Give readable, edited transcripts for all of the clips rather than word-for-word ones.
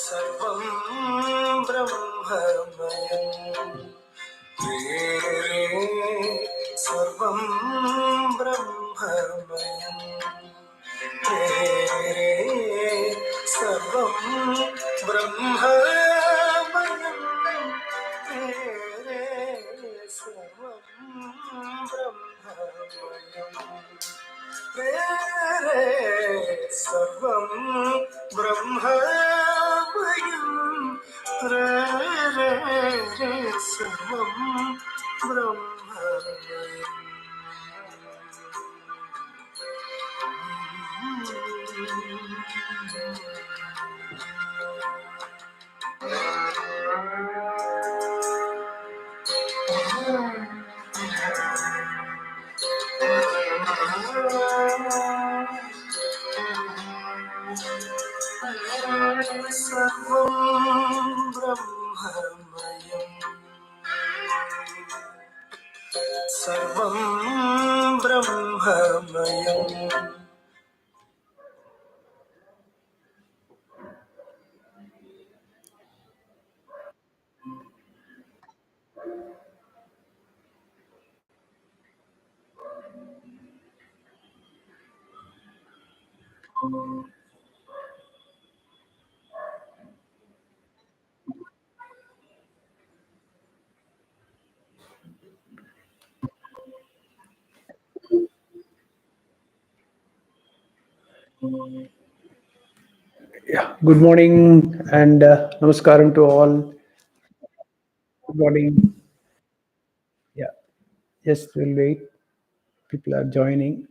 सर्वं ब्रह्ममयं रे सर्वं ब्रह्ममयं रे सर्वं ब्रह्ममयं रे सर्वं ब्रह्ममयं सर्वं ब्रह्ममयं सर्वं ब्रह्ममयम्. सर्वं ब्रह्ममयं सर्वं ब्रह्ममयम्. Yeah, good morning and namaskaram to all. Good morning. Yeah, just we'll wait. People are joining.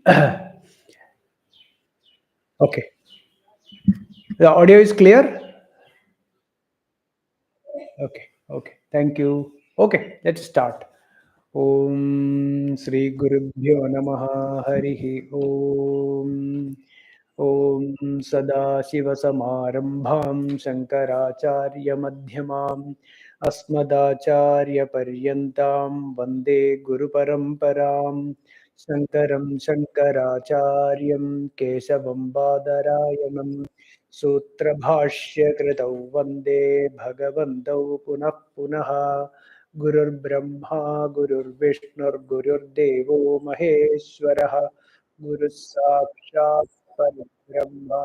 Okay. The audio is clear? Okay. Thank you. Okay, let's start. Om Sri Gurubhyo Namaha Harihi Om. Om Sadashivasamarambham Shankaracharya Madhyamam Asmadacharya Paryantam Vande Guru Paramparam Shankaram Shankaracharyam Keshavam Badarayanam Sutra Bhashya Kritau Vande Bhagavantau Punah Punaha Gurur Brahma Gurur Vishnur Gurur Devo Maheshwaraha Guru Sakshat Parabrahma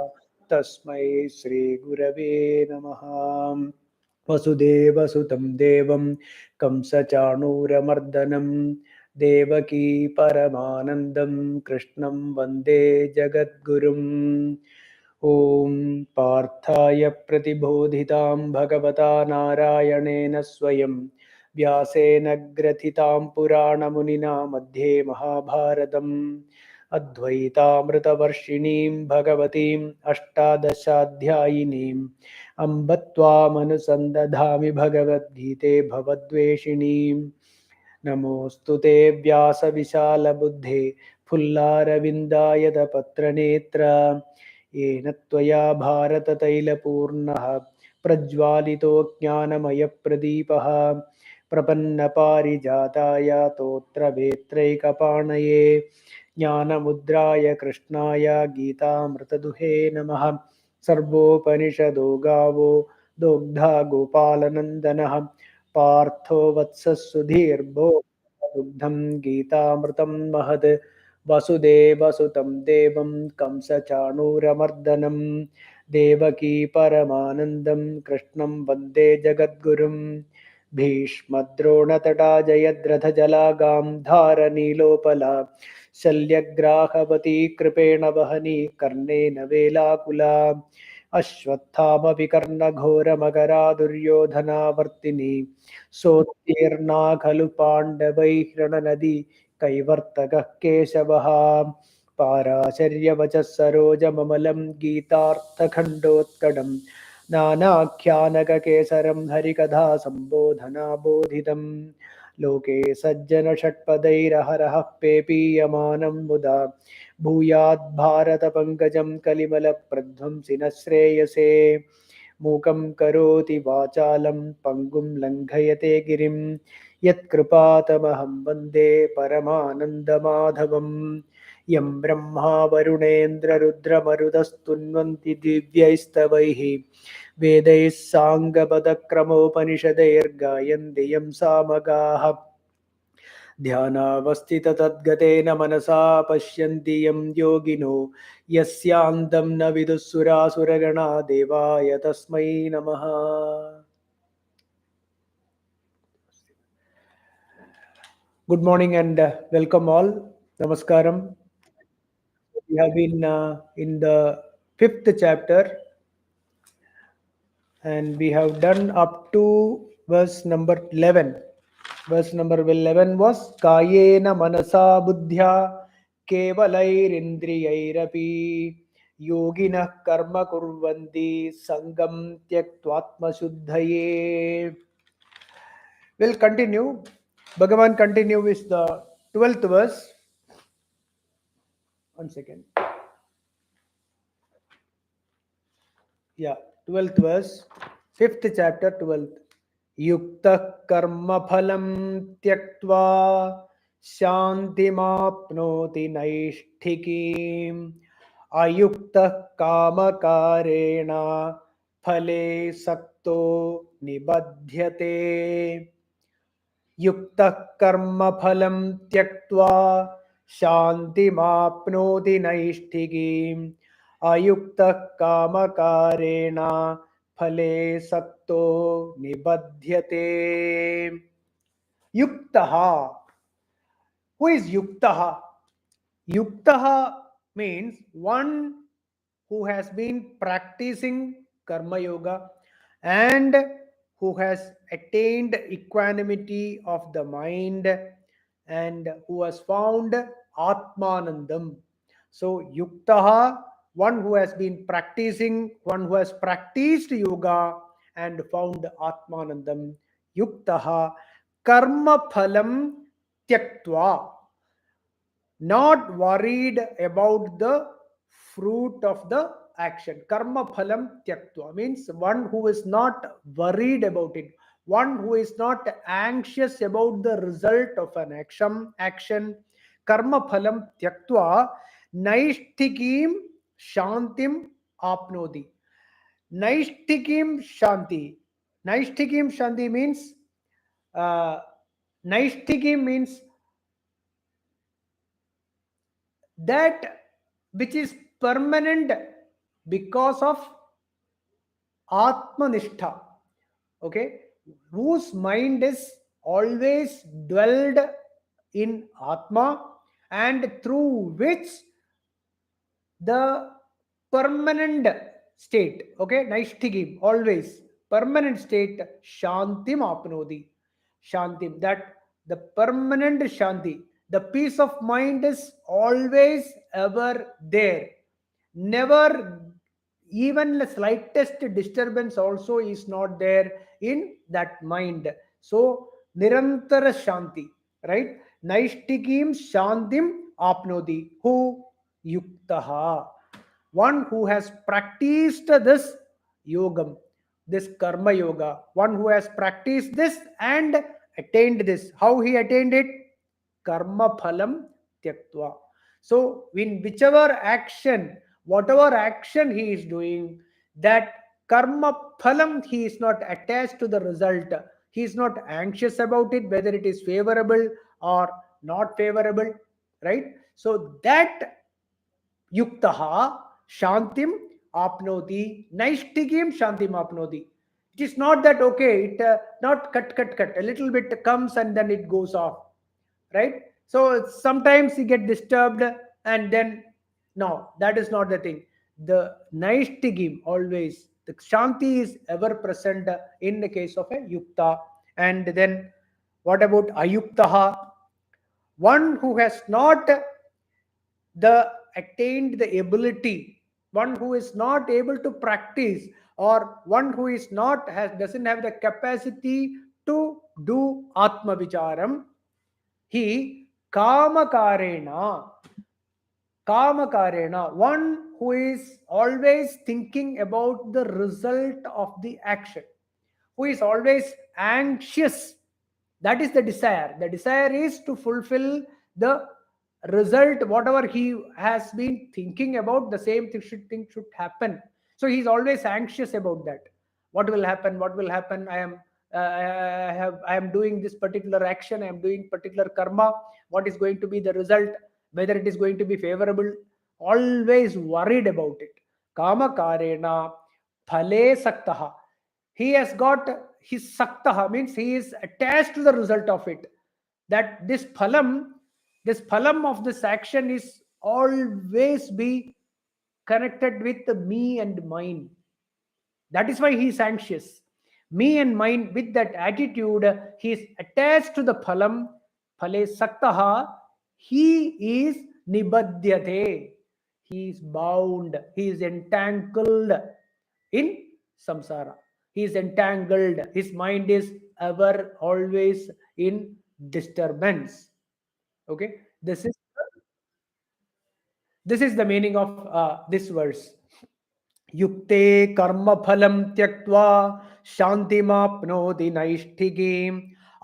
Tasmai Sri Gurave Namaha. Vasudeva Sutam Devam Kamsachanuramardanam Devaki Paramanandam Krishnam Vande Jagadgurum. Om Parthaya Pratibodhitam Bhagavata Narayanena Swayam Vyasena Grathitam Purana Munina Madhye Mahabharatam Advaitamritavarshiniim Bhagavatim Ashtadashadhyayinim Ambattvamanusandathami Bhagavad Gite Bhavadveshinim. Namostute Vyasa Vishala Buddhe Pullara Patranetra Yena Tvaya Bharata Taila Purnaha Prajvalito Jnanamaya Pradipaha Prapanna Parijataya Totra Vetraikapanaye Jnana Mudraya Krishnaya Gita Mrtaduhe Namaha Sarvopanishado Gavo Dogdha Gopalanandanaha Partho Vatsasudhirbo Dugdham Gitamritam Mahad Vasudeva Sutam Devam Kamsachanuramardanam Devaki Paramanandam Krishnam Vande Jagadgurum. Bhishmadronatata Jayadratha Jalagam Dhara Nilopala Shalyagrahapati Kripena Vahani Karnena Velakula Ashwathama Vikarna Ghora Magara Duryodhana Vartini Sotirna Khalu Pandavai Hrananadi Kaivartaga Kesavaha Paracharya Vachasaroja Mamalam Gitartha Khandotkadam Nanakyanaka Kesaram Harikadha Sambodhana Bodhidam Loke Sajjana Shatpadairaharaha Pepiyamanam Muda Bhuyat Bharata Pankajam Kalimala Pradhamsina Shreyase Mukam Karoti Vachalam Pangum Langhayate Girim Yat Kripatamaham Vande Paramananda Madhavam Yam Brahma Varunendra Rudra Marudastunvanti Divyaistavaihi वेदैः साङ्गपदक्रमोपनिषदैर्गायन्ति यं सामगाः ध्यानावस्थिततद्गतेन मनसा पश्यन्ति यं योगिनो यस्यान्तं न विदुःसुरासुरगणा देवाय तस्मै नमः. Good morning and welcome all. Namaskaram. We have been in the fifth chapter and we have done up to verse number 11. Verse number 11 was Kayena Manasa Buddhya Kevalairindriyairapi Yogina Karma Kurvanti Sangam Tyaktvatma Shuddhaye. We'll continue. Bhagavan continue with the 12th verse. One second. Yeah, 12th verse, 5th chapter, 12th. Yukta karma phalam tyaktva shantimapnoti naishtikim ayukta kamakarena phale sakto nibadhyate. युक्तः कर्मफलं त्यक्त्वा शान्तिमाप्नोति नैष्ठिकीम् अयुक्तः कामकारेण फले सक्तो निबध्यते. युक्तः. Who is युक्तः? Yuktah means one who has been practicing karma yoga and who has attained equanimity of the mind and who has found Atmanandam. So, Yuktah, one who has been practicing, one who has practiced yoga and found Atmanandam. Yuktah, karma phalam tyaktva, not worried about the fruit of the action. Karma phalam tyaktva means one who is not worried about it, one who is not anxious about the result of an action. Karma phalam tyaktva naishtikim shantim apnodi. Naishtikim shanti. Naishtikim shanti means naishtikim means that which is permanent because of Atmanishtha, okay, whose mind is always dwelled in Atma and through which the permanent state, okay, Naishtigim, always permanent state, Shantim apnodi, Shantim, that the permanent Shanti, the peace of mind is always ever there, never, even the slightest disturbance also is not there in that mind. So Nirantara Shanti, right? Naishtikim Shantim apnodi, who Yuktaha, one who has practiced this yogam, this karma yoga, one who has practiced this and attained this. How he attained it? Karma phalam tyaktva. So, in whichever action, whatever action he is doing, that karma phalam, he is not attached to the result. He is not anxious about it, whether it is favorable or not favorable, right? So, that yuktaha shantim apnoti, naishtikim shantim apnoti. It is not that, okay, it not cut, a little bit comes and then it goes off, right? So sometimes you get disturbed and then, no, that is not the thing. The naishtigim, always, the shanti is ever present in the case of a yukta. And then what about ayuktaha? One who has not attained the ability, one who is not able to practice, or one who is not doesn't have the capacity to do atma vicharam, he kamakarena, one who is always thinking about the result of the action, who is always anxious. That is the desire. The desire is to fulfill the result, whatever he has been thinking about, the same thing should happen. So he is always anxious about that. What will happen? What will happen? I am doing this particular action. I am doing particular karma. What is going to be the result? Whether it is going to be favorable? Always worried about it. Kama karena phale saktaha. He has got his saktaha, means he is attached to the result of it. That this phalam of this action is always be connected with the me and mine. That is why he is anxious. Me and mine, with that attitude, he is attached to the phalam, phale saktaha, he is nibadhyate. He is bound, he is entangled in samsara. He is entangled. His mind is ever always in disturbance. Okay, this is the meaning of this verse. युक्ते कर्मफलं त्यक्त्वा शान्तिमाप्नोति नैष्ठिकीम्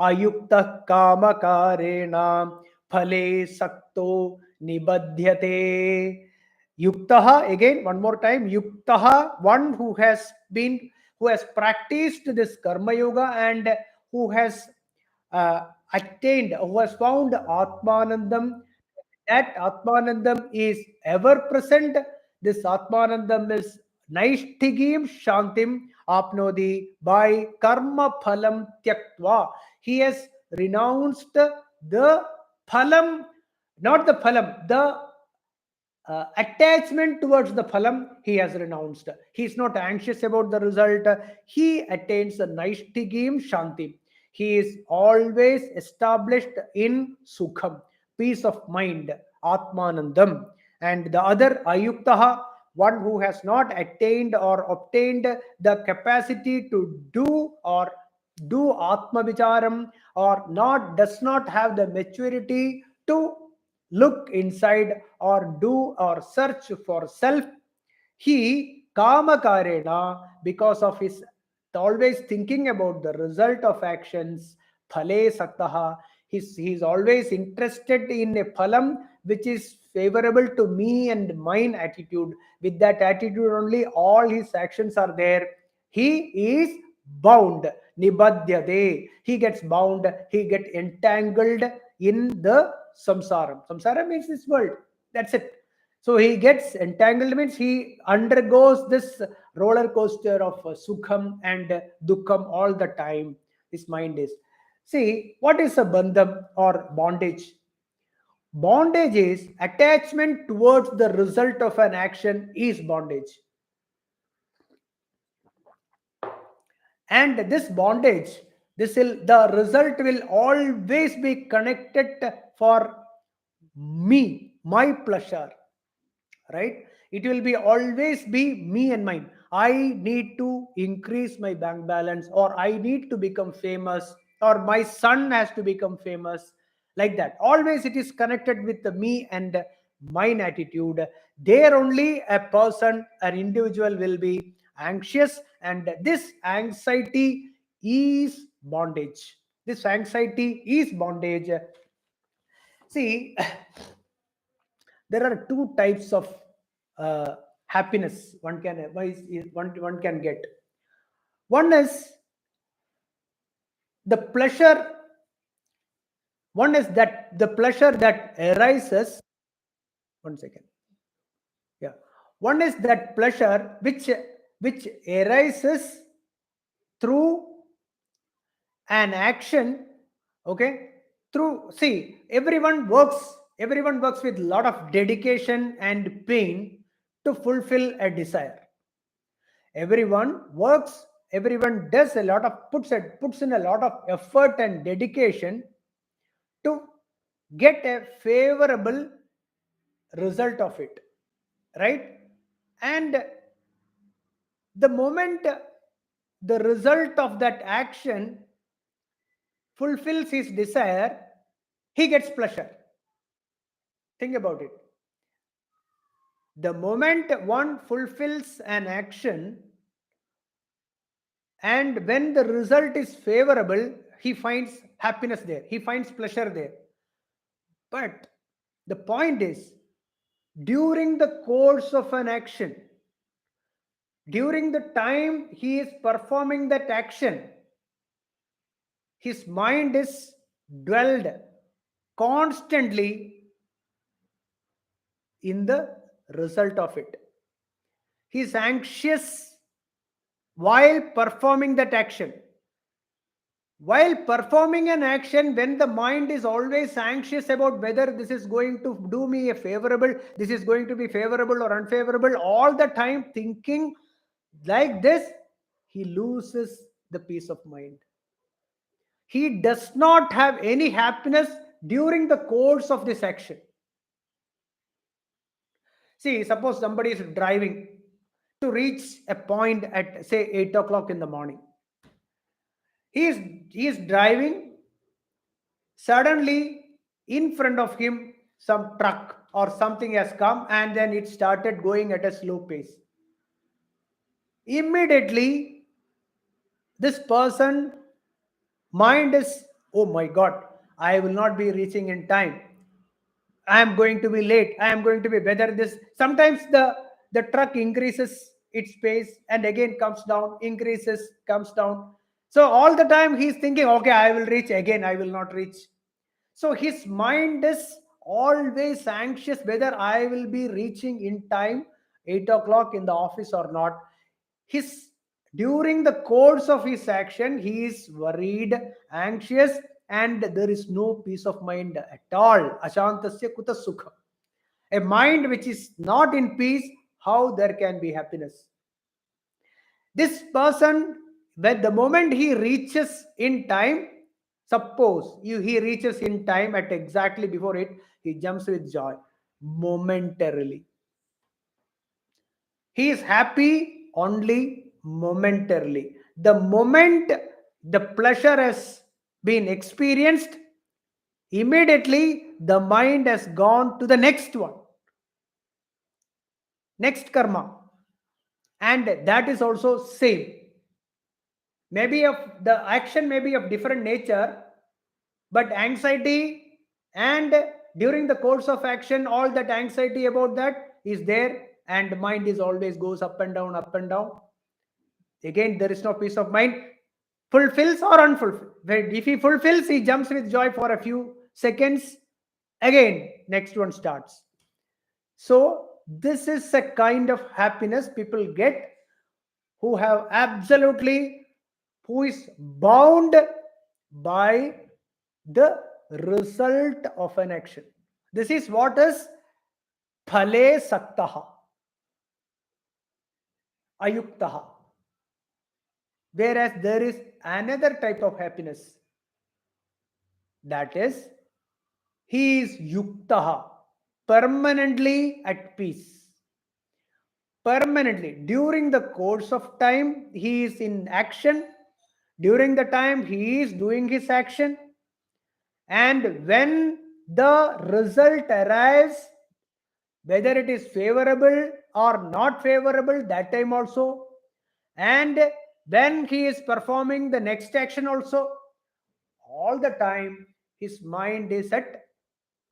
अयुक्तः कामकारेण फले सक्तो निबध्यते. Yuktah, again one more time, yuktah, one who has practiced this karma yoga and who has attained, who has found atmanandam. That atmanandam is ever present. This atmanandam is naishtigim shantim apnodi, by karma phalam tyaktva. He has renounced the phalam, not the phalam, the attachment towards the phalam. He has renounced. He is not anxious about the result. He attains the naishtigim shanti. He is always established in sukham, peace of mind, atmanandam. And the other ayuktaha, one who has not attained or obtained the capacity to do atma vicharam, or not does not have the maturity to look inside or do or search for self. He kama karena, because of his always thinking about the result of actions, phale saktaha, he's always interested in a phalam which is favorable to me and mine attitude. With that attitude only all his actions are there. He is bound, nibadhyate. He gets bound, he gets entangled in the samsara. Samsara means this world. That's it. So he gets entangled, means he undergoes this roller coaster of sukham and dukkham all the time. His mind is. See, what is a bandham or bondage? Bondage is attachment towards the result of an action is bondage. And this bondage, the result will always be connected for me, my pleasure, right? It will be always be me and mine. I need to increase my bank balance, or I need to become famous, or my son has to become famous, like that. Always it is connected with the me and mine attitude. There only a person, an individual will be anxious, and this anxiety is bondage. This anxiety is bondage. See, there are two types of happiness one can get. One is the pleasure. One is that the pleasure that arises. One second. Yeah. One is that pleasure which arises through an action. Okay. Through, see, everyone works with a lot of dedication and pain to fulfill a desire. Everyone works, everyone does a lot of puts in a lot of effort and dedication to get a favorable result of it, right? And the moment the result of that action fulfills his desire, he gets pleasure. Think about it. The moment one fulfills an action, and when the result is favorable, he finds happiness there, he finds pleasure there. But the point is, during the course of an action, During the time he is performing that action, his mind is dwelled constantly in the result of it. He is anxious while performing that action. While performing an action, when the mind is always anxious about whether this is going to do me a favorable, this is going to be favorable or unfavorable, all the time thinking like this, he loses the peace of mind. He does not have any happiness during the course of this action. See, suppose somebody is driving to reach a point at say 8 o'clock in the morning. He is driving. Suddenly, in front of him, some truck or something has come and then it started going at a slow pace. Immediately, this person mind is, oh my God, I will not be reaching in time. I am going to be late. I am going to be whether this sometimes the truck increases its pace and again comes down, increases, comes down. So all the time he's thinking, okay, I will reach again, I will not reach. So his mind is always anxious whether I will be reaching in time 8 o'clock in the office or not. His during the course of his action, he is worried, anxious, and there is no peace of mind at all. Ashantasya kuta sukha. A mind which is not in peace, how there can be happiness? This person, when the moment he reaches in time, suppose he reaches in time at exactly before it, he jumps with joy momentarily. He is happy only momentarily. The moment the pleasure has been experienced, immediately the mind has gone to the next one, next karma, and that is also same. Maybe of the action may be of different nature, but anxiety and during the course of action, all that anxiety about that is there, and mind is always goes up and down, up and down. Again, there is no peace of mind. Fulfills or unfulfilled. If he fulfills, he jumps with joy for a few seconds. Again, next one starts. So, this is a kind of happiness people get who have absolutely, who is bound by the result of an action. This is what is phale saktaha, ayuktaha. Whereas there is another type of happiness, that is he is yuktaha, permanently at peace. Permanently. During the course of time, he is in action. During the time, he is doing his action. And when the result arrives, whether it is favorable or not favorable, that time also. And when he is performing the next action also, all the time his mind is at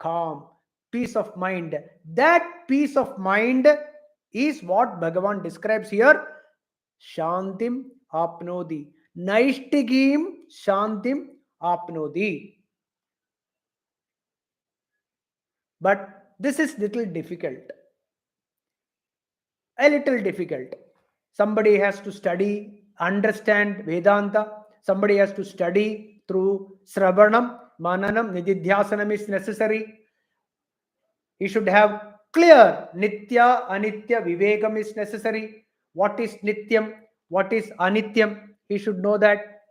calm, peace of mind. That peace of mind is what Bhagavan describes here. Shantim apnodi. Naishtigim shantim apnodi. But this is little difficult. A little difficult. Somebody has to study, understand Vedanta. Somebody has to study through Sravanam, Mananam, Nididhyasanam is necessary. He should have clear Nitya, Anitya, Vivekam is necessary. What is Nityam? What is Anityam? He should know that.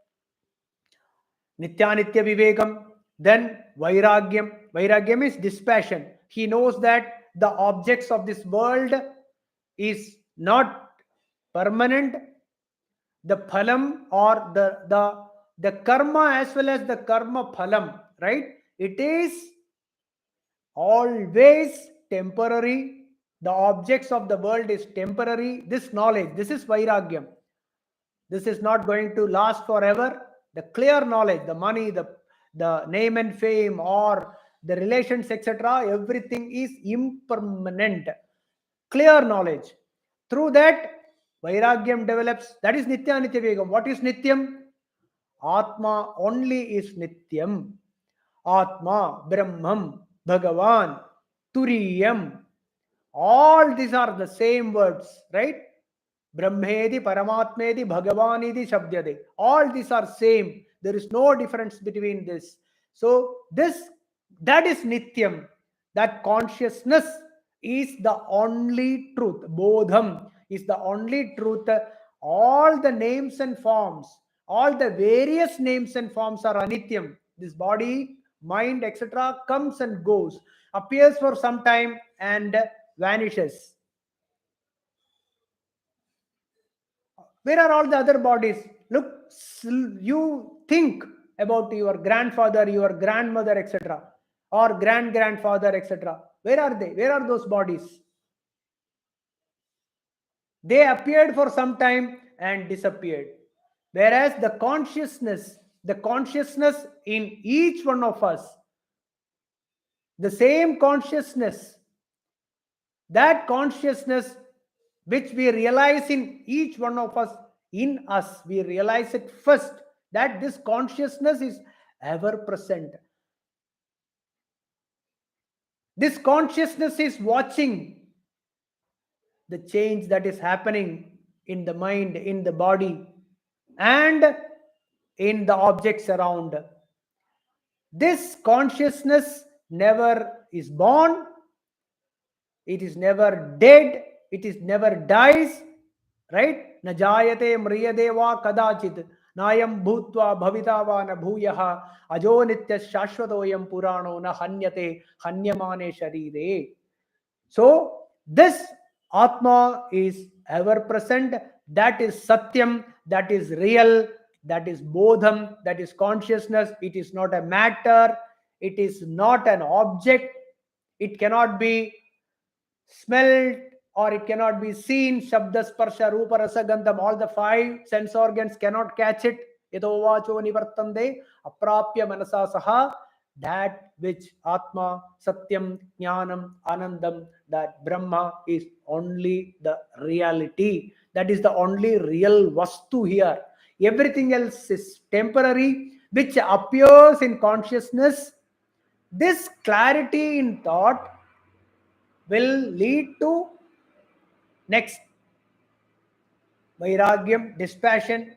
Nitya, Nitya, Vivekam. Then Vairagyam. Vairagyam is dispassion. He knows that the objects of this world is not permanent. The phalam or the karma as well as the karma phalam, right? It is always temporary. The objects of the world is temporary. This knowledge, this is vairagyam. This is not going to last forever. The clear knowledge, the money, the name and fame, or the relations, etc., everything is impermanent. Clear knowledge. Through that, Vairagyam develops. That is Nitya Nitya Vegam. What is Nityam? Atma only is Nityam. Atma, Brahmam, Bhagavan, Turiyam. All these are the same words, right? Brahmedi, Paramatmedi, Bhagavanidi, Shabdyade. All these are same. There is no difference between this. So that is Nityam. That consciousness is the only truth. Bodham is the only truth. All the names and forms, all the various names and forms are anityam. This body, mind, etc. comes and goes, appears for some time and vanishes. Where are all the other bodies? Look, you think about your grandfather, your grandmother, etc., or grandfather, etc. Where are they? Where are those bodies? They appeared for some time and disappeared. Whereas the consciousness in each one of us, the same consciousness, that consciousness which we realize in each one of us, in us, we realize it first, that this consciousness is ever present. This consciousness is watching the change that is happening in the mind, in the body, and in the objects around. This consciousness never is born, it is never dead, it is never dies, right? Najayate mriyadeva kadachit nayam bhutva bhavita na bhuyaha ajo nitya shashvatoyam purano na hanyate hanyamane sharire. So this Atma is ever present. That is Satyam. That is real. That is Bodham. That is consciousness. It is not a matter. It is not an object. It cannot be smelled or it cannot be seen. Shabda, Sparsha, Rupa, Rasa, Gandham. All the five sense organs cannot catch it. Yado vacho nivartande aprapya manasa saha. That which Atma, Satyam, Jnanam, Anandam, that Brahma is only the reality. That is the only real Vastu here. Everything else is temporary, which appears in consciousness. This clarity in thought will lead to next Vairagyam, dispassion,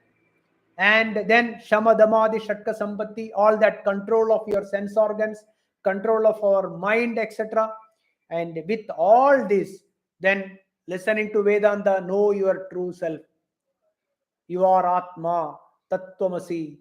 and then Shamadamadi, Shatka Sampatti, all that control of your sense organs, control of our mind, etc. And with all this, then listening to Vedanta, know your true self. You are Atma, Tattvamasi.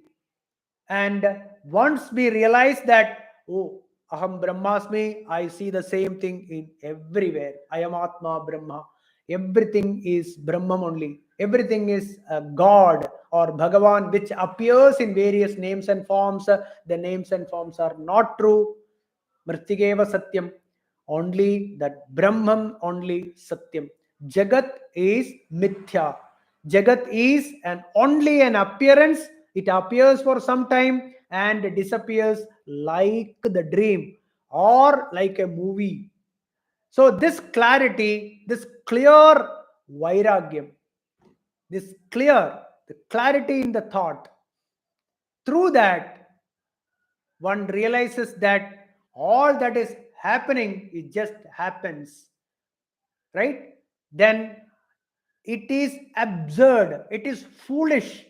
And once we realize that, oh, Aham Brahmasmi, I see the same thing in everywhere. I am Atma Brahma. Everything is Brahman only. Everything is God or Bhagavan, which appears in various names and forms. The names and forms are not true. Mritigeva Satyam. Only that Brahman, only Satyam. Jagat is Mithya. Jagat is only an appearance. It appears for some time and disappears like the dream or like a movie. So this clarity, this clear vairagyam, the clarity in the thought, through that one realizes that all that is happening, it just happens, right? Then it is absurd, it is foolish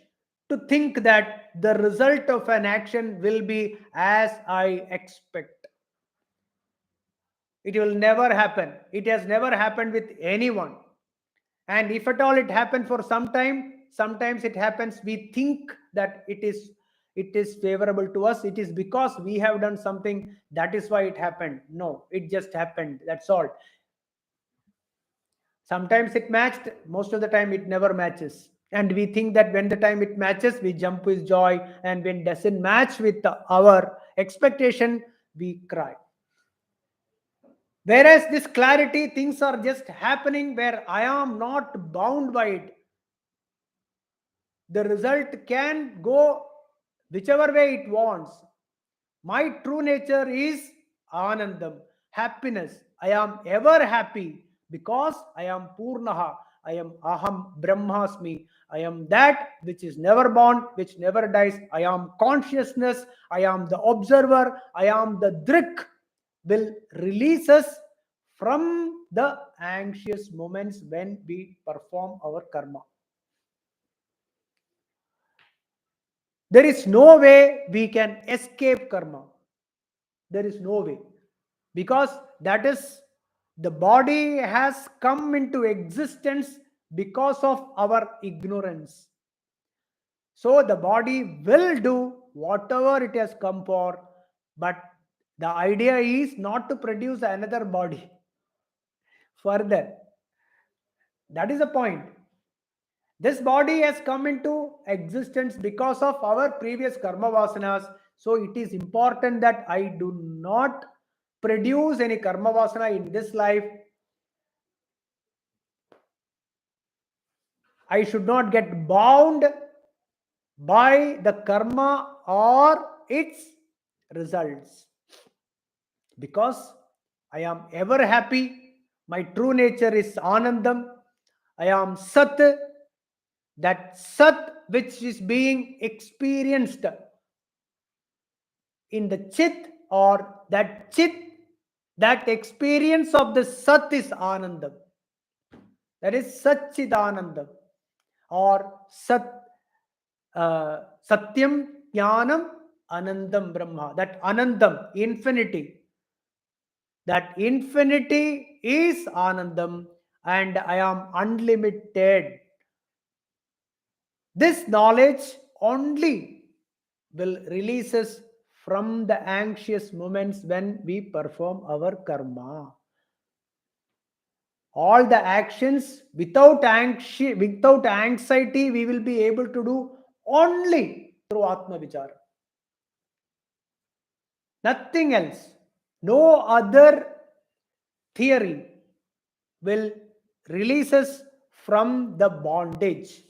to think that the result of an action will be as I expect. It will never happen. It has never happened with anyone. And if at all it happened for some time, sometimes it happens, we think that it is favorable to us. It is because we have done something, that is why it happened. No, it just happened. That's all. Sometimes it matched, most of the time it never matches. And we think that when the time it matches, we jump with joy. And when it doesn't match with our expectation, we cry. Whereas this clarity, things are just happening where I am not bound by it. The result can go whichever way it wants. My true nature is Anandam, happiness. I am ever happy because I am Purnaha. I am Aham Brahmasmi. I am that which is never born, which never dies. I am consciousness. I am the observer. I am the Drik. Will release us from the anxious moments when we perform our karma. There is no way we can escape karma. There is no way. Because that is, the body has come into existence because of our ignorance. So the body will do whatever it has come for, but the idea is not to produce another body further. That is the point. This body has come into existence because of our previous karma vasanas. So it is important that I do not produce any karma vasana in this life. I should not get bound by the karma or its results. Because I am ever happy. My true nature is Anandam. I am Sat. That Sat which is being experienced in the Chit, or that Chit, that experience of the Sat is Anandam. That is Satchidanandam, or Satyam Jnanam Anandam Brahma. That Anandam, infinity. That infinity is Anandam, and I am unlimited. This knowledge only will release us from the anxious moments when we perform our karma. All the actions without anxiety, we will be able to do only through Atma Vichara. Nothing else. No other theory will release us from the bondage.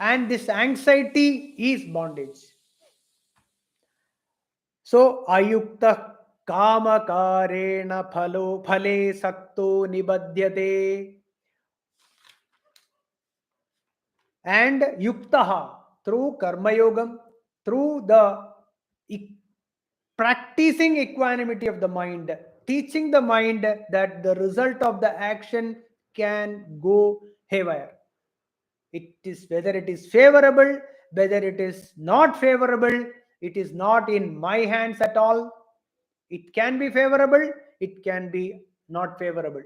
And this anxiety is bondage. So, ayukta kama karena phale sakto nibadhyate. And yuktaha, through karma yogam, through the practicing equanimity of the mind, teaching the mind that the result of the action can go haywire. It is whether it is favorable, whether it is not favorable, it is not in my hands at all. It can be favorable, it can be not favorable.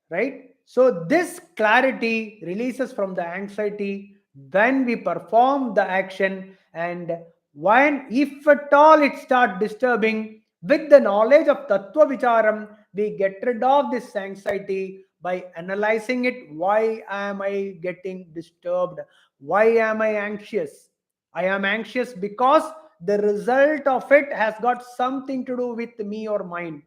Right? So this clarity releases from the anxiety when we perform the action, and when, if at all it starts disturbing, with the knowledge of Tattva Vicharam, we get rid of this anxiety by analyzing it. Why am I getting disturbed? Why am I anxious? I am anxious because the result of it has got something to do with me or mine.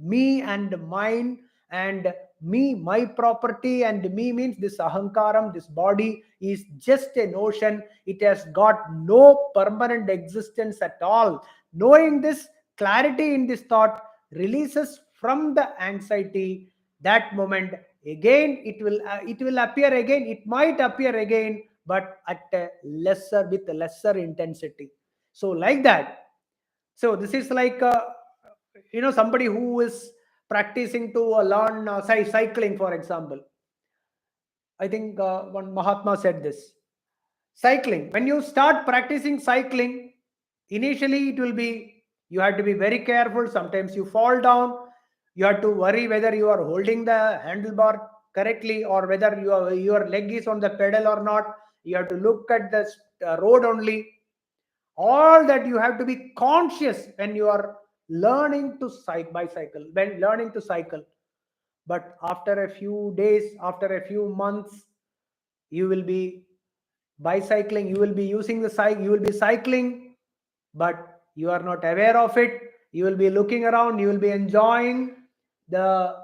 Me and mine, and me, my property, and me means this ahankaram, this body is just a notion. It has got no permanent existence at all. Knowing this, clarity in this thought releases from the anxiety. That moment again it will appear again, it might appear again, but at a lesser, with a lesser intensity. So like that. So this is like somebody who is practicing to learn cycling, for example. I think one Mahatma said this. Cycling, when you start practicing cycling, initially it will be, you have to be very careful. Sometimes you fall down. You have to worry whether you are holding the handlebar correctly, or whether your leg is on the pedal or not. You have to look at the road only. All that you have to be conscious when you are learning to bicycle, when learning to cycle. But after a few days, after a few months, you will be bicycling, you will be using the cycle, you will be cycling, but you are not aware of it. You will be looking around, you will be enjoying the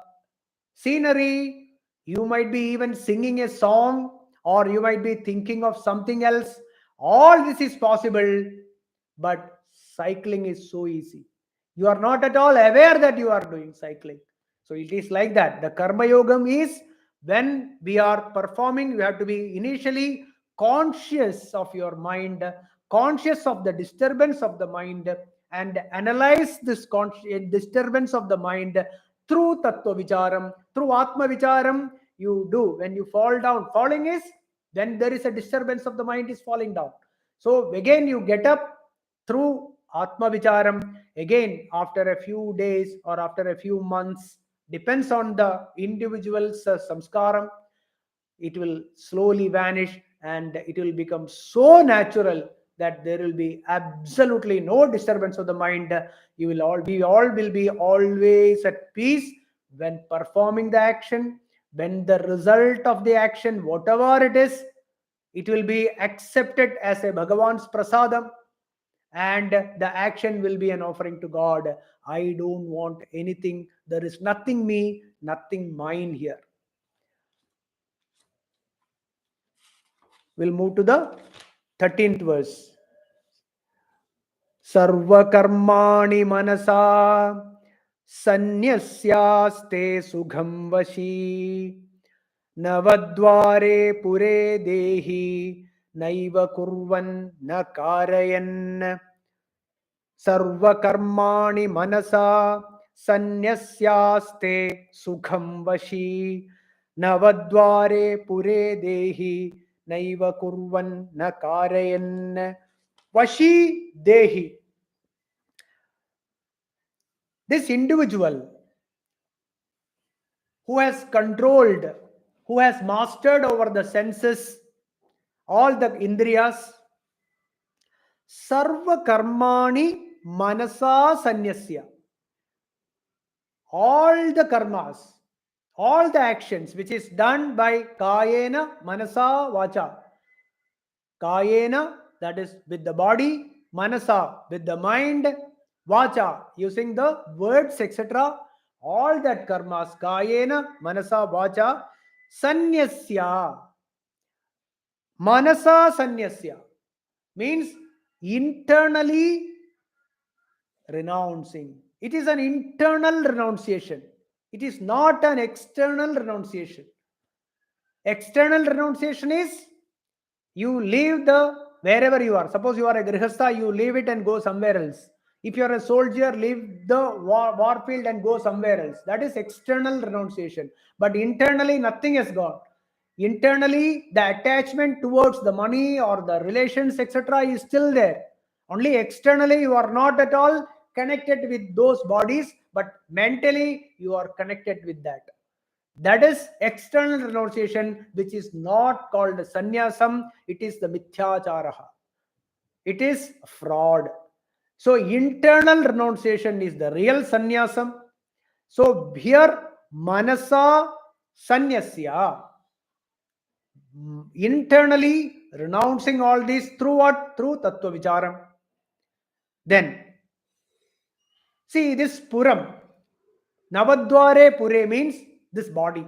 scenery. You might be even singing a song, or you might be thinking of something else. All this is possible, but cycling is so easy. You are not at all aware that you are doing cycling. So it is like that. The karma yogam is When we are performing, you have to be initially conscious of your mind, conscious of the disturbance of the mind, and analyze this disturbance of the mind through tattva vicharam, through atma vicharam. You do when you fall down. Falling is when there is a disturbance of the mind is falling down. So again you get up through atma vicharam. Again, after a few days or after a few months, depends on the individual's samskaram, it will slowly vanish and it will become so natural that there will be absolutely no disturbance of the mind. You will all will be always at peace when performing the action. When the result of the action, whatever it is, it will be accepted as a Bhagavan's prasadam, and the action will be an offering to God. I don't want anything. There is nothing me, nothing mine here. We'll move to the 13th verse. Sarvakarmani manasa sanyasyaste sugham vashi navadvare pure dehi naiva kurvan na karayan. Sarvakarmani manasa sanyasyaste sukham vashi navadvare pure dehi naiva kurvan na karayan. Vashi dehi. This individual who has controlled, who has mastered over the senses, all the indriyas, sarva karmani manasa sanyasya. All the karmas, all the actions which is done by kayena manasa vacha. Kayena, that is with the body, manasa with the mind, vacha using the words, etc. All that karmas, kayena manasa vacha sanyasya. Manasa sanyasya means internally renouncing. It is an internal renunciation. It is not an external renunciation. External renunciation is you leave the wherever you are. Suppose you are a grihastha, you leave it and go somewhere else. If you are a soldier, leave the war field and go somewhere else. That is external renunciation. But internally, nothing has gone. Internally, the attachment towards the money or the relations, etc., is still there. Only externally, you are not at all connected with those bodies, but mentally, you are connected with that. That is external renunciation, which is not called sannyasam. It is the mithyacharaha. It is fraud. So internal renunciation is the real sannyasam. So here manasa sanyasya, internally renouncing all this through what? Through tattva vicharam. Then see this puram. Navadware pure means this body.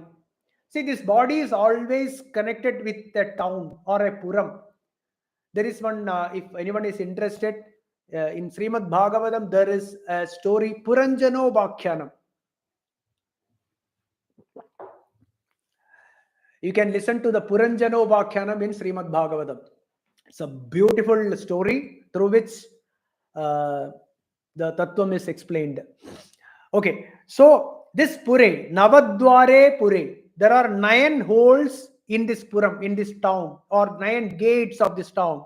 See, this body is always connected with a town or a puram. There is one, if anyone is interested, in Srimad Bhagavatam, there is a story, Puranjano Bhakhyanam. You can listen to the Puranjano Bhakhyanam in Srimad Bhagavatam. It's a beautiful story through which the Tattvam is explained. Okay, so this Pure, Navadware Pure, there are 9 holes in this Puram, in this town, or 9 gates of this town.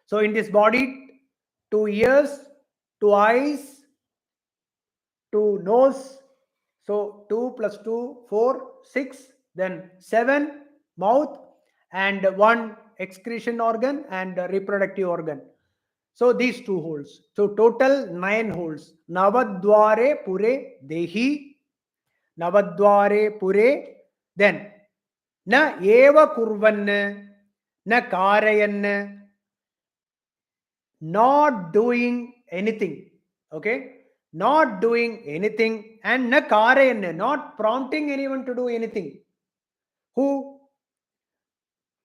So in this body, 2 ears, 2 eyes, 2 nose, so 2 plus 2, 4, 6, then 7 mouth, and 1 excretion organ and reproductive organ. So these 2 holes. So total 9 holes. Navadware pure dehi. Navadware pure. Then na eva kurvan, na karayan, not doing anything. Okay, not doing anything, and na karayan, not prompting anyone to do anything. Who?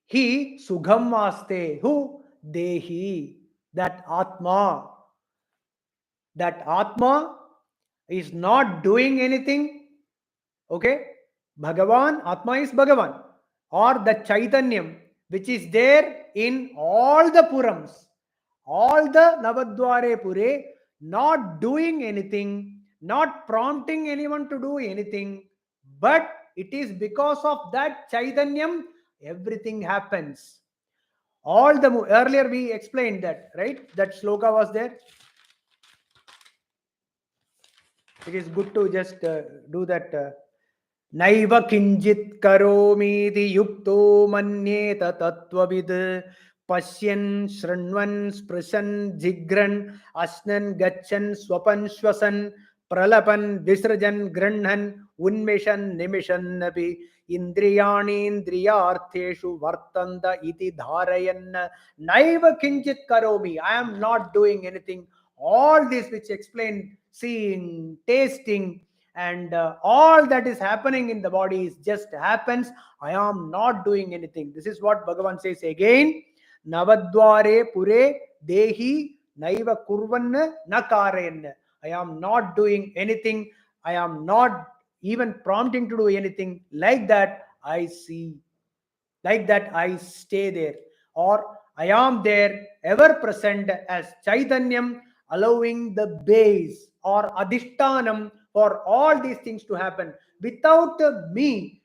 He sugham vaste. Who? Dehi. That atma. That atma is not doing anything. Okay, Bhagavan, Atma is Bhagavan, or the Chaitanyam, which is there in all the Purams, all the Navadware Pure, not doing anything, not prompting anyone to do anything, but it is because of that Chaitanyam everything happens. All the earlier we explained that, right? That sloka was there. It is good to just do that. Naiva kinjit karomiti yukto manyeta tattvavid pasyan shranvan sprishan jigran asnan gachan swapan shwasan pralapan visrajan granhan unmeshan nimishan napi indriyani indriyartheshu vartanda iti dharayan naiva kinjit karomi. I am not doing anything. All this which explained seeing, tasting, and all that is happening in the body is just happens. I am not doing anything. This is what Bhagavan says again. Navadware pure dehi naiva kurvan nakaren. I am not doing anything. I am not even prompting to do anything. Like that, I see. Like that, I stay there. Or I am there, ever present as Chaitanyam, allowing the base or Adhishtanam for all these things to happen. Without me,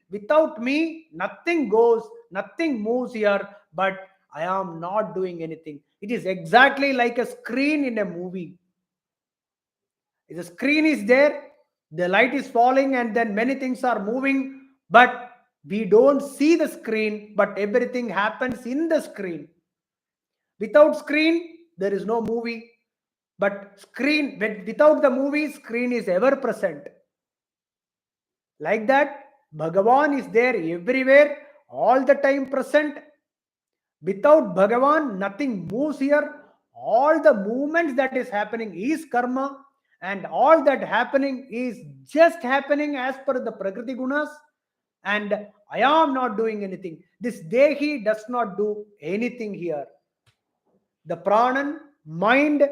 nothing goes, nothing moves here, but I am not doing anything. It is exactly like a screen in a movie. If the screen is there, the light is falling, and then many things are moving, but we don't see the screen, but everything happens in the screen. Without screen, there is no movie. But screen, without the movie, screen is ever present. Like that, Bhagavan is there everywhere, all the time present. Without Bhagavan, nothing moves here. All the movements that is happening is karma, and all that happening is just happening as per the Prakriti Gunas. And I am not doing anything. This Dehi does not do anything here. The Pranan, mind,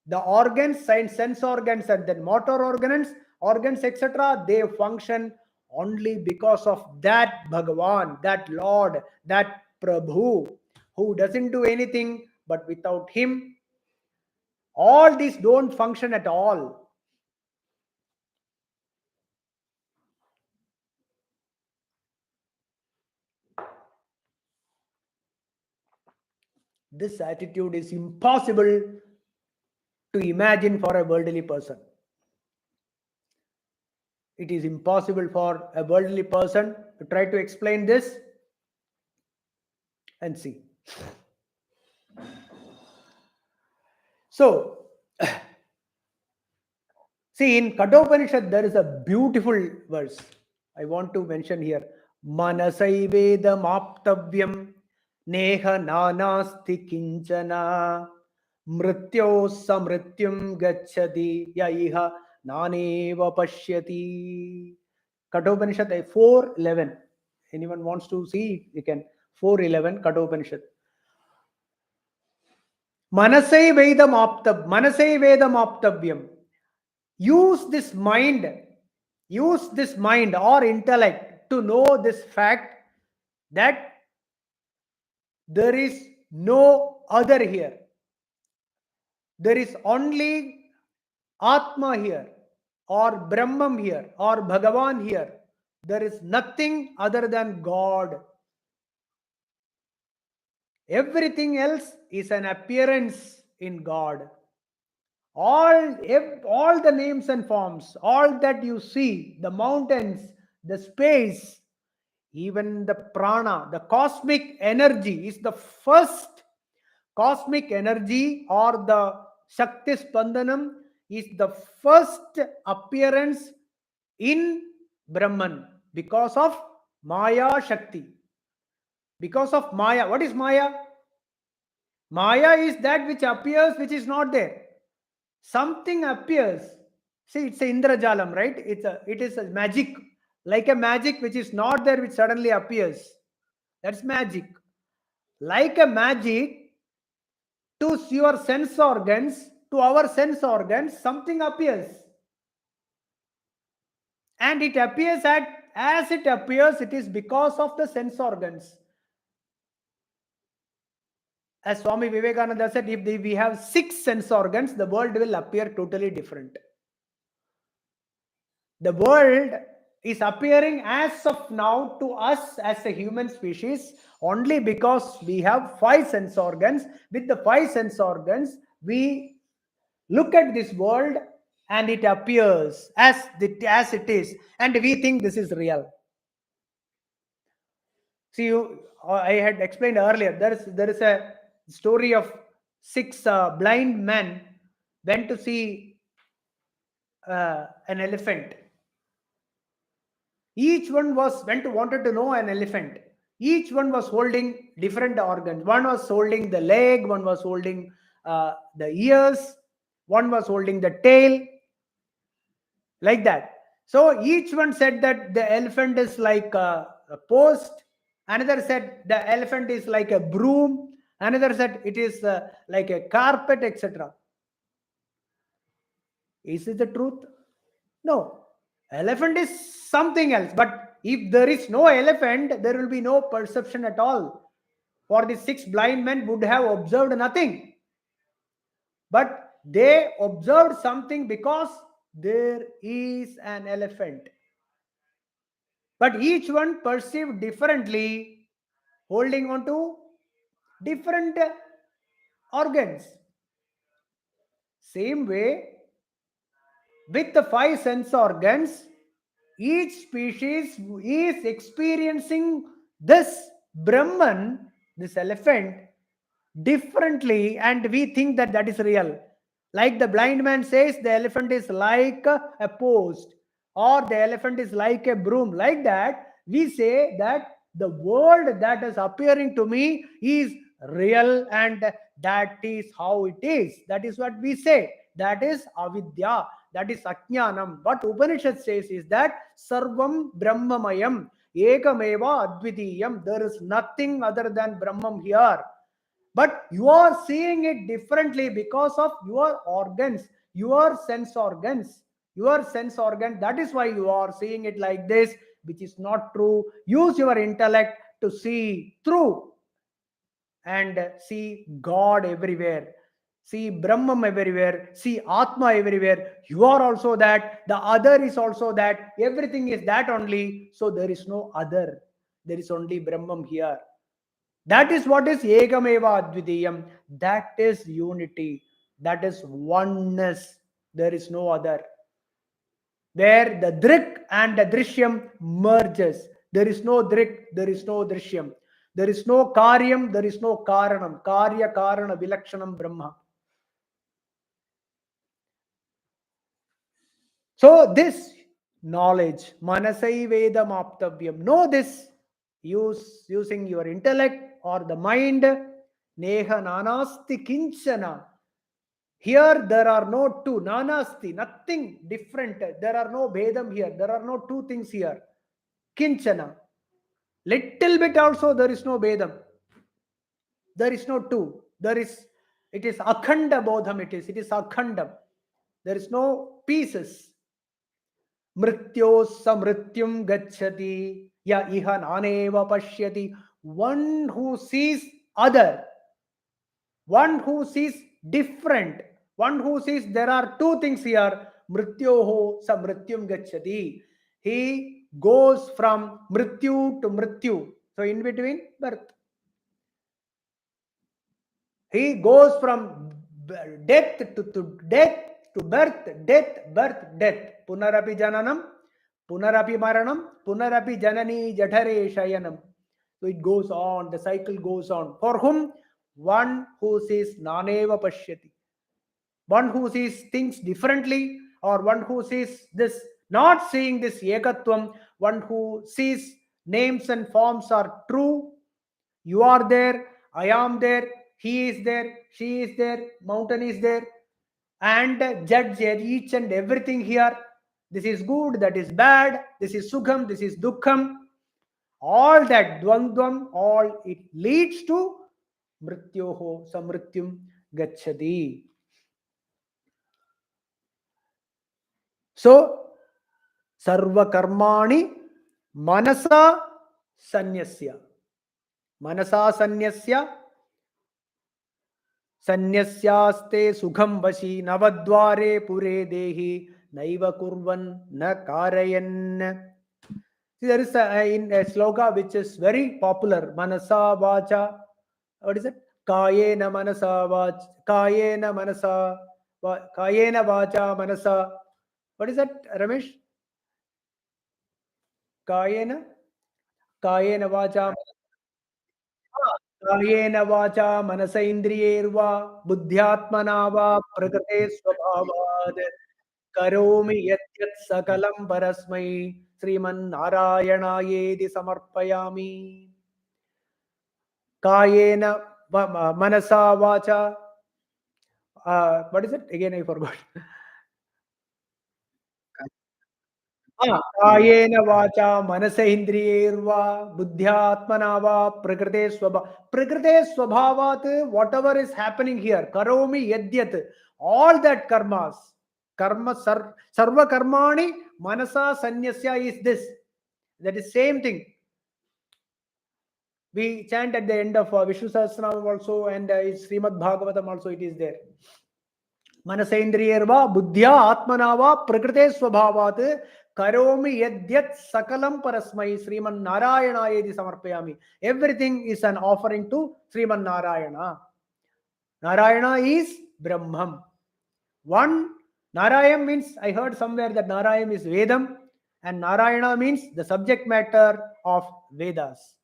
the organs, sense organs, and then motor organs, etc., they function only because of that Bhagavan, that Lord, that Prabhu, who doesn't do anything, but without him, all these don't function at all. This attitude is impossible to imagine for a worldly person. It is impossible for a worldly person to try to explain this and see. So, see, in Kathopanishad, there is a beautiful verse I want to mention here. Manasai Vedam Aptavyam Neha Nanasti Kinchana Mrityo Samrityum Gachati Yaiha Naneva Pashyati. Kathopanishad 4:11. Anyone wants to see, you can. 4:11 Kathopanishad. Manasai Vedam Aptavyam. Use this mind or intellect to know this fact that there is no other here. There is only Atma here, or Brahman here, or Bhagavan here. There is nothing other than God. Everything else is an appearance in God. All the names and forms, all that you see, the mountains, the space, even the prana, the cosmic energy is the first cosmic energy, or the Shakti Spandanam is the first appearance in Brahman because of Maya Shakti. Because of Maya. What is Maya? Maya is that which appears, which is not there. Something appears. See, it's a Indrajalam, right? It is a magic, like a magic which is not there, which suddenly appears. That's magic. Like a magic, to your sense organs, to our sense organs, something appears. And it appears As it appears, it is because of the sense organs. As Swami Vivekananda said, if we have 6 sense organs, the world will appear totally different. The world is appearing as of now to us as a human species only because we have 5 sense organs. With the 5 sense organs, we look at this world and it appears as it is, and we think this is real. See, I had explained earlier, there is a story of 6 blind men went to see an elephant. Each one wanted to know an elephant. Each one was holding different organs. One was holding the leg, one was holding the ears, one was holding the tail, like that. So each one said that the elephant is like a post. Another said the elephant is like a broom. Another said it is like a carpet, etc. Is it the truth? No. Elephant is something else. But if there is no elephant, there will be no perception at all. For the 6 blind men would have observed nothing. But they observed something because there is an elephant. But each one perceived differently, holding on to different organs. Same way, with the 5 sense organs, each species is experiencing this Brahman, this elephant, differently, and we think that that is real. Like the blind man says, the elephant is like a post, or the elephant is like a broom. Like that, we say that the world that is appearing to me is real, and that is how it is. That is what we say. That is avidya. That is ajnanam. What Upanishad says is that sarvam brahmamayam ekameva advitiyam. There is nothing other than Brahman here. But you are seeing it differently because of your organs, your sense organs. Your sense organ, that is why you are seeing it like this, which is not true. Use your intellect to see through and see God everywhere. See Brahman everywhere. See Atma everywhere. You are also that. The other is also that. Everything is that only. So there is no other. There is only Brahman here. That is what is Ekameva Advitiyam. That is unity. That is oneness. There is no other. Where the Drik and the Drishyam merges. There is no Drik, there is no Drishyam. There is no Karyam, there is no Karanam. Karya Karana Vilakshanam Brahma. So this knowledge, Manasai Vedam Aptavyam, know this using your intellect or the mind. Neha Nanasti Kinchana. Here there are no two. Nanasti, nothing different. There are no Vedam here. There are no two things here. Kinchana. Little bit also there is no Vedam. There is no two. It is Akhanda Bodham. It is Akhandam. There is no pieces. Mrityo samrityum gacchati ya iha naneva pashyati. One who sees other, one who sees different, one who sees there are two things here. Mrityoho samrityum gacchati. He goes from mrityu to mrityu. So in between birth. He goes from death to death to birth, death. Punarapi jananam, punarapi maranam, punarapi janani jadhare shayanam. So it goes on, the cycle goes on. For whom? One who sees naneva pashyati. One who sees things differently, or one who sees this, not seeing this ekatvam, one who sees names and forms are true. You are there, I am there, he is there, she is there, mountain is there, and judge each and everything here. This is good, that is bad, this is sukham, this is dukkham. All that dvandvam, all it leads to mrityoho samrityum gacchati. So, sarva karmani Manasa Sanyasya. Manasa Sanyasya. Sanyasyaste Sukham Vashi Navadware Pure Dehi Naiva Kurvan Na Karayan. See, there is in a sloka which is very popular. Manasa Vacha. What is it? Kayena Manasa Vacha. Kayena Manasa. Kayena Vacha Manasa. What is that, Ramesh? Kayena? Kayena Vacha. कायेन वाचा मनस इन्द्रियैर्वा बुद्ध्यात्मना वा प्रकृते स्वभावात् करोमि यत् सकलं परस्मै श्रीमन्नारायणायेति समर्पयामि. कायेन मनसा वाचा. What is it again? I forgot. कायेन वाचा मनस इन्द्रियैर्वा बुद्ध्यात्मना वा प्रकृते स्वभावात्. Whatever is happening here, karomi yadyat, all that karmas, sarva karmani manasa sanyasya is this. That is same thing we chant at the end of Vishnu Sahasranam also, and Srimad Bhagavatam also it is there. मनसेन्द्रियर्वा बुद्ध्या आत्मना वा प्रकृते स्वभावात् करोमि यद्यत् सकलं परस्मै श्रीमन्नारायणायेति समर्पयामि. Everything is an offering to Srimannarayana. Narayana is Brahman. One, Narayana means, I heard somewhere that Narayana is Vedam, and Narayana means the subject matter of Vedas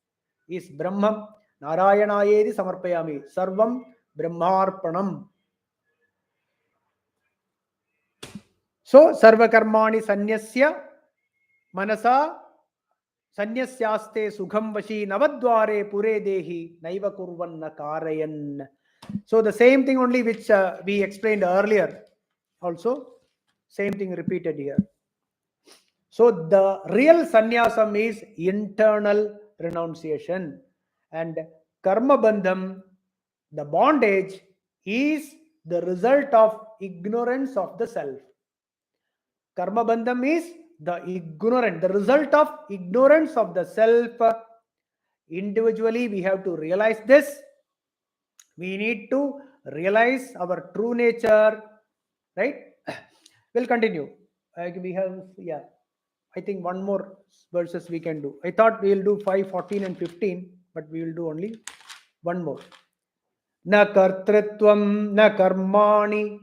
is Brahman. Narayanaayedi samarpayami. Sarvam Brahmarpanam. So, Sarva Karmani Sanyasya Manasa Sanyasyaste Sukham Vashi Navadware Pure Dehi Naiva Kurvan Nakarayan. So, the same thing only which we explained earlier. Also, same thing repeated here. So, the real sannyasam is internal renunciation, and karma bandham, the bondage, is the result of ignorance of the self. Karma bandham is the result of ignorance of the self. Individually, we have to realize this. We need to realize our true nature, right? We'll continue. We have, yeah, I think one more verses we can do. I thought we will do 5, 14 and 15, but we will do only one more. Na kartritvam na karmani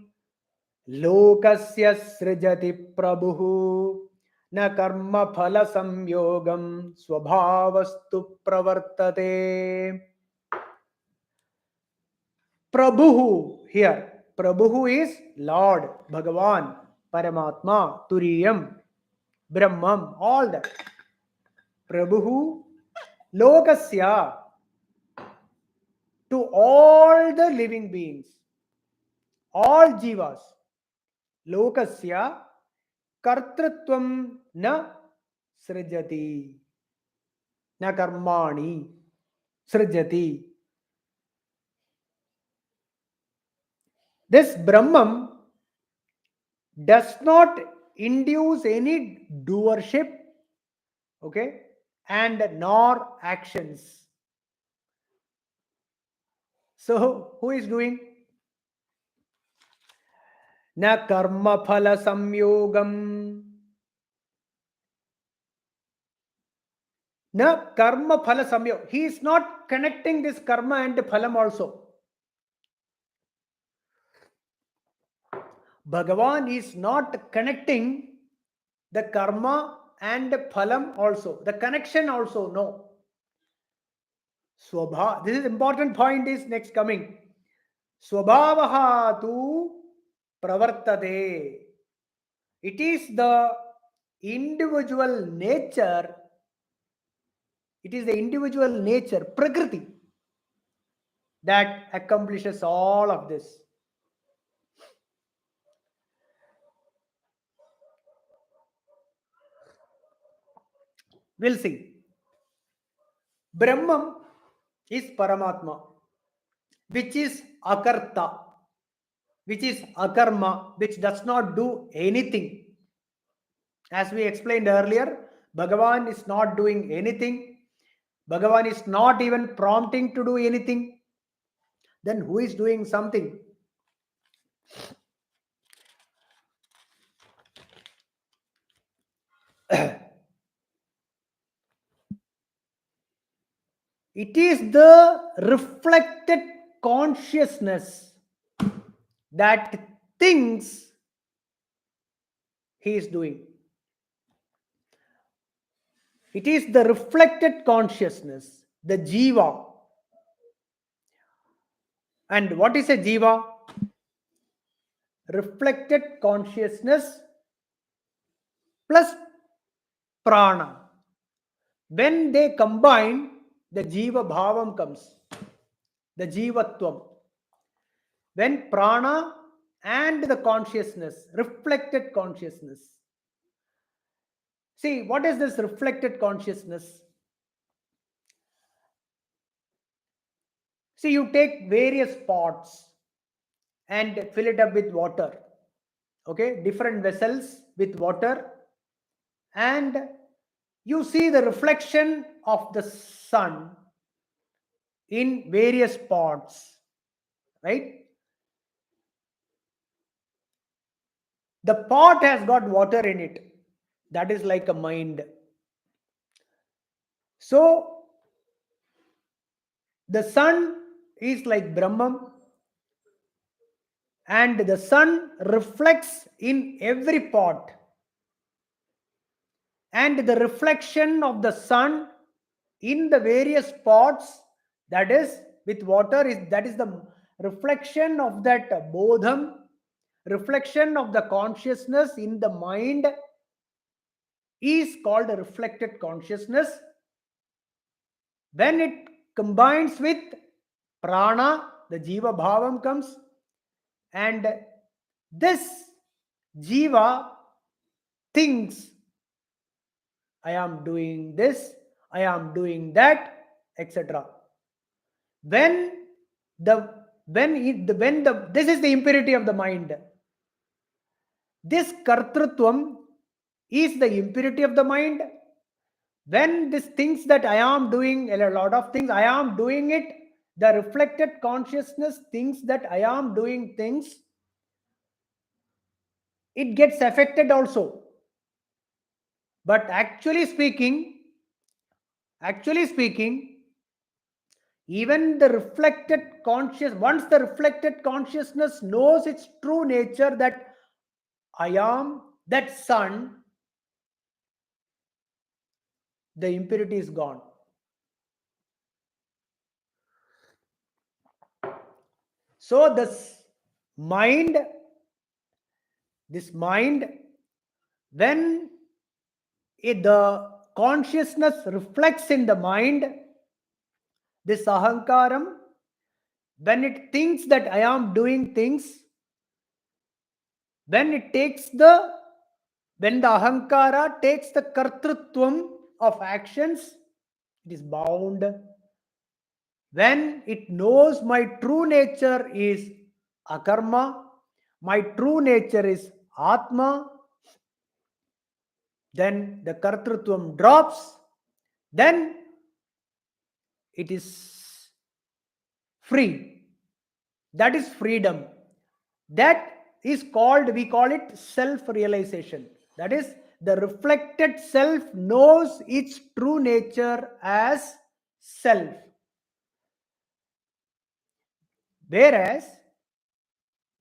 lokasya srijati prabhu na karma phala samyogam swabhavastu pravartate. Prabhu here. Prabhu is Lord, Bhagavan, Paramatma, Turiyam, Brahman, all that. Prabhu Lokasya, to all the living beings, all jivas. Lokasya kartritvam na srijati, na karmani srijati. This Brahman does not induce any doership, okay, and nor actions. So, who is doing? Na karma phala samyogam. Na karma phala samyogam. He is not connecting this karma and phalam also. Bhagavan is not connecting the karma and phalam also. The connection also, no. Swabha, this is important point is next coming. Swabhavaha tu pravartate. It is the individual nature. It is the individual nature, prakriti, that accomplishes all of this. We'll see. Brahman is Paramatma, which is Akarta, which is Akarma, which does not do anything. As we explained earlier, Bhagavan is not doing anything. Bhagavan is not even prompting to do anything. Then who is doing something? It is the reflected consciousness that thinks he is doing. It is the reflected consciousness, the jiva. And what is a jiva? Reflected consciousness plus prana. When they combine, the jiva bhavam comes, the jivatvam. When prana and the consciousness, reflected consciousness. See, what is this reflected consciousness? See, you take various pots and fill it up with water. Okay, different vessels with water, and you see the reflection of the sun in various pots, right? The pot has got water in it. That is like a mind. So the sun is like Brahman, and the sun reflects in every pot. And the reflection of the sun in the various pots, that is with water, is that is the reflection of that bodham, reflection of the consciousness in the mind is called a reflected consciousness. When it combines with prana, the jiva bhavam comes, and this jiva thinks, I am doing this, I am doing that, etc. When this is the impurity of the mind. This kartrutvam is the impurity of the mind. When this thinks that I am doing a lot of things, I am doing it, the reflected consciousness thinks that I am doing things, it gets affected also. But actually speaking, even the reflected conscious, once the reflected consciousness knows its true nature, that I am that sun, the impurity is gone. So this mind, when the consciousness reflects in the mind, this ahankaram, when it thinks that I am doing things, when the ahankara takes the kartrutvam of actions, it is bound. When it knows my true nature is akarma, my true nature is atma, then the kartrutvam drops, then it is free. That is freedom. That is called, we call it self-realization. That is, the reflected self knows its true nature as self. Whereas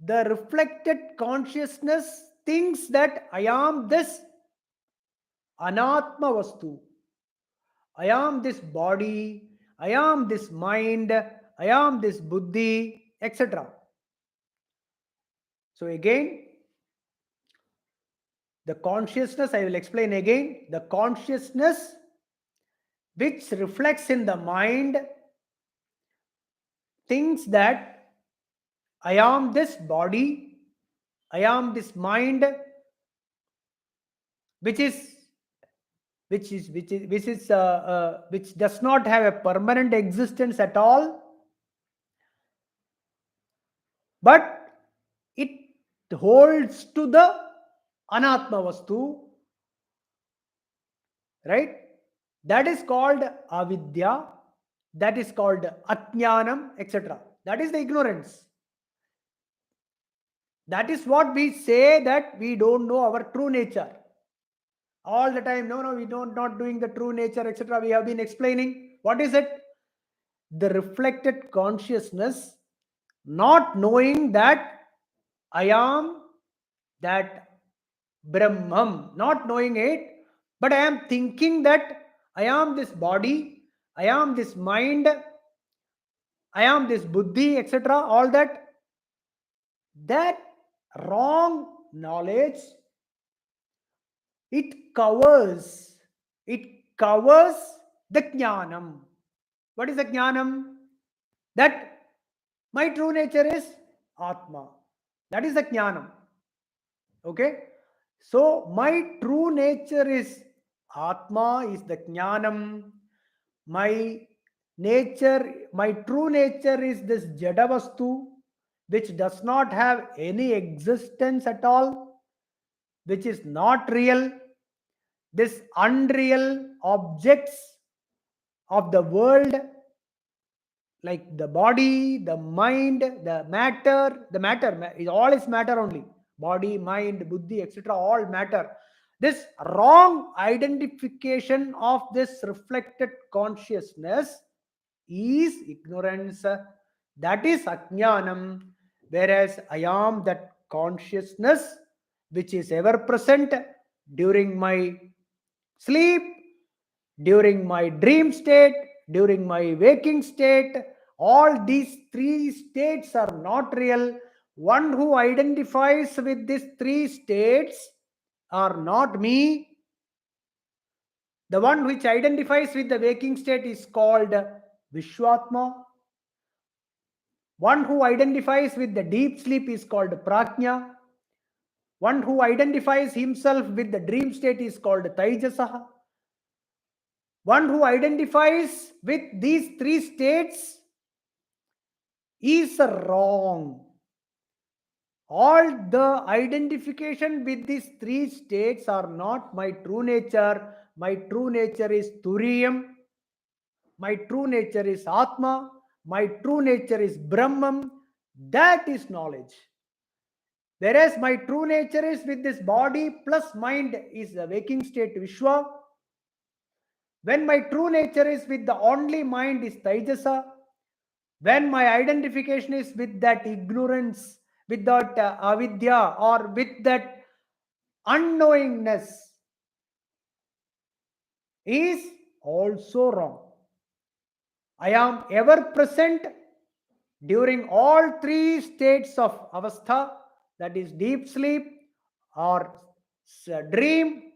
the reflected consciousness thinks that I am this anatma vastu, I am this body, I am this mind, I am this buddhi, etc. So again, the consciousness, I will explain again, the consciousness which reflects in the mind thinks that I am this body, I am this mind, which does not have a permanent existence at all, but it holds to the anatma vastu. right? That is called avidya, that is called ajnanam, etc. That is the ignorance. That is what we say, that we don't know our true nature. All the time, no, we don't not doing the true nature, etc. We have been explaining. What is it? The reflected consciousness, not knowing that I am that Brahman, not knowing it, but I am thinking that I am this body, I am this mind, I am this buddhi, etc. All that wrong knowledge, it covers, it covers the jnanam. What is the jnanam? That my true nature is Atma. That is the jnanam. Okay? So my true nature is Atma, is the jnanam. My nature, my true nature is this Jadavastu, which does not have any existence at all, which is not real. This unreal objects of the world, like the body, the mind, the matter is all is matter only. Body, mind, buddhi, etc. all matter. This wrong identification of this reflected consciousness is ignorance. That is ajnanam. Whereas I am that consciousness which is ever present during my sleep, during my dream state, during my waking state. All these three states are not real. One who identifies with these three states are not me. The one which identifies with the waking state is called Vishwatma. One who identifies with the deep sleep is called Prajna. One who identifies himself with the dream state is called Taijasaha. One who identifies with these three states is wrong. All the identification with these three states are not my true nature. My true nature is Turiyam. My true nature is Atma. My true nature is Brahman. That is knowledge. Whereas my true nature is with this body plus mind is the waking state Vishwa. When my true nature is with the only mind is Taijasa. When my identification is with that ignorance, with that avidya, or with that unknowingness, is also wrong. I am ever present during all three states of avastha, that is deep sleep or dream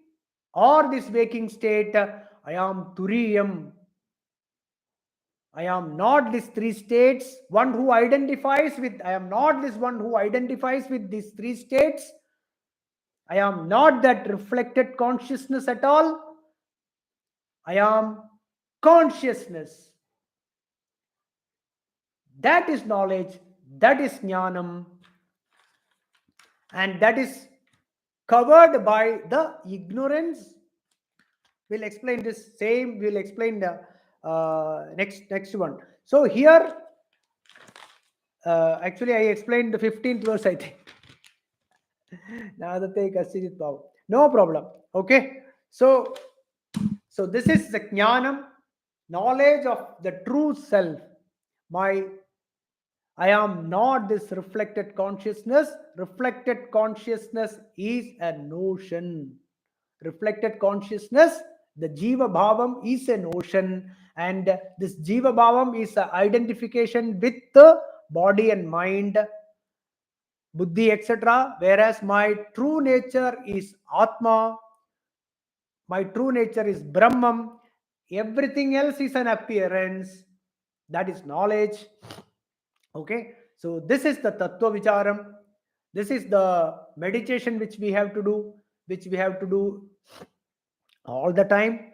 or this waking state. I am Turiyam. I am not these three states. One who identifies with, I am not this one who identifies with these three states. I am not that reflected consciousness at all. I am consciousness. That is knowledge. That is jnanam. And that is covered by the ignorance. We'll explain this same. We'll explain the next one. So here, actually, I explained the 15th verse, I think. No problem. Okay. So this is the jnanam, knowledge of the true self. I am not this reflected consciousness. Reflected consciousness is a notion. Reflected consciousness, the Jiva Bhavam is a notion, and this Jiva Bhavam is an identification with the body and mind, buddhi, etc. Whereas my true nature is Atma, my true nature is Brahman. Everything else is an appearance. That is knowledge. Okay, so this is the Tattva Vicharam. This is the meditation which we have to do, all the time.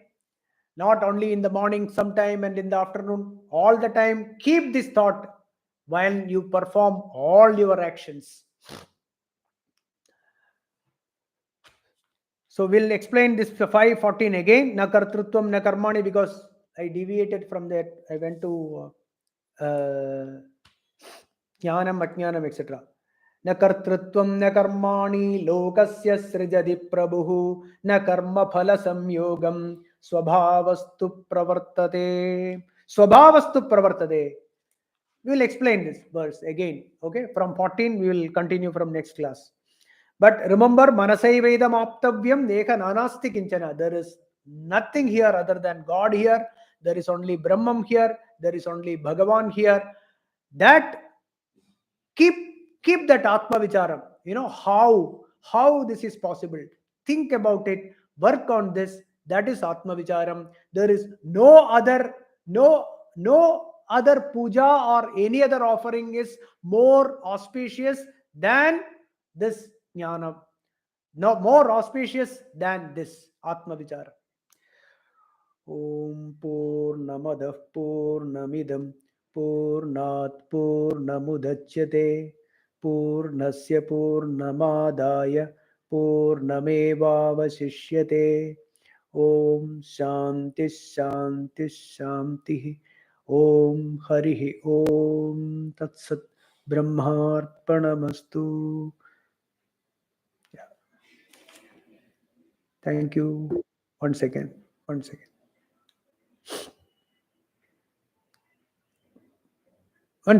Not only in the morning, sometime, and in the afternoon. All the time, keep this thought while you perform all your actions. So we'll explain this 5:14 again. Na kartrutvam na karmani, because I deviated from that. I went to jnanam, ajnanam, etc. न कर्तृत्वं न कर्माणि लोकस्य सृजति प्रभुः न कर्मफल संयोगं स्वभावस्तु प्रवर्तते. Swabhavastu pravartate. We will explain this verse again. Okay, from 14 we will continue from next class. But remember, manasaivedam aptavyam nekha nanasti kinchana. There is nothing here other than God here. There is only Brahman here. There is only Bhagavan here. That keep keep that Atma Vicharam. You know how this is possible. Think about it. Work on this. That is Atma Vicharam. There is no other puja or any other offering is more auspicious than this jnana. No more auspicious than this Atma Vichara. Om Purnamadah Purnamidam Purnat Purnamudachyate Purnasya Purnamadaya Purnamevavasishyate. Om Shanti Shanti Shanti. Om Harihi Om Tatsat Brahmarpanamastu. Thank you. One second. One second. One second.